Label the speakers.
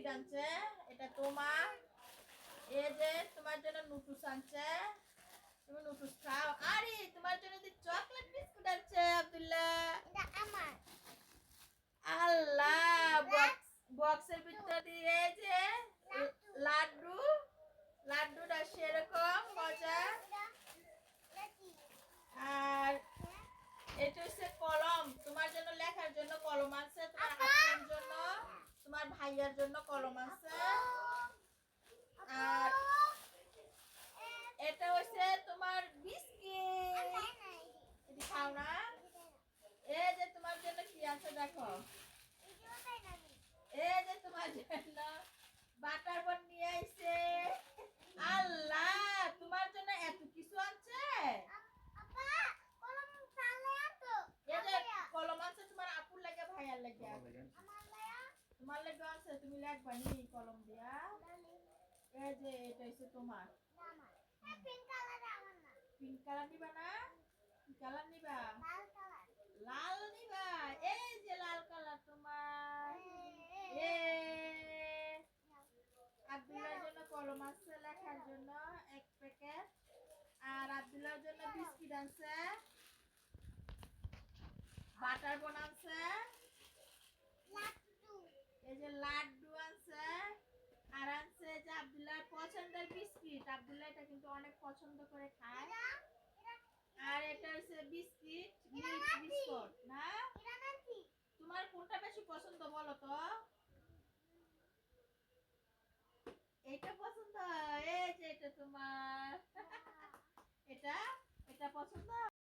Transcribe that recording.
Speaker 1: Biscuit আনছে, এটা তোমার। এই যে তোমার জন্য নুটুস আনছে, তুমি নুটুস খাও। আরে তোমার জন্য যে চকলেট বিস্কুট আনছে আব্দুল্লাহ,
Speaker 2: এটা আমার।
Speaker 1: আল্লাহ। বক্সের ভিতরে দিয়ে যে লাড্ডু, লাড্ডুটা সেরকম মজা। আর এটা হচ্ছে কলম, তোমার জন্য লেখার জন্য কলম আছে, তোমার আপনার জন্য, তোমার ভাইয়ার জন্য কলম আছে। আর এটা হচ্ছে তোমার বিস্কিট, এটি খাও না। এই যে তোমার জন্য কি আছে দেখো, এই যে তোমার জন্য বাটার বন নিয়ে আইছে। আল্লাহ, তোমার জন্য এত কিছু আনছে। এই যে কলম আছে তোমার আপুর লাগে, ভাইয়ার লাগে, তোমার লাগে আছে, তুমি লিখবা নি কলম দিয়া। এই যে এটা হচ্ছে তোমার। পিঙ্ক কালার নিবা না? কি কালার নিবা? লাল নিবা। এই যে লাল কালার তোমার। আব্দুল্লাহর জন্য কলম আছে লেখার জন্য এক প্যাকেট। আর আব্দুল্লাহর জন্য বিস্কিট আছে, বাটার বন আছে, এই যে লাড্ডু আছে। আর আছে যে আব্দুল্লাহর পছন্দের বিস্কিট, আব্দুল্লাহ এটা কিন্তু অনেক পছন্দ করে খায়। আর এটা হচ্ছে বিস্কিট, মিল্ক বিস্কুট না। তোমার কোনটা বেশি পছন্দ বলো তো? এটা পছন্দ, এই যে এটা তোমার। এটা এটা পছন্দ।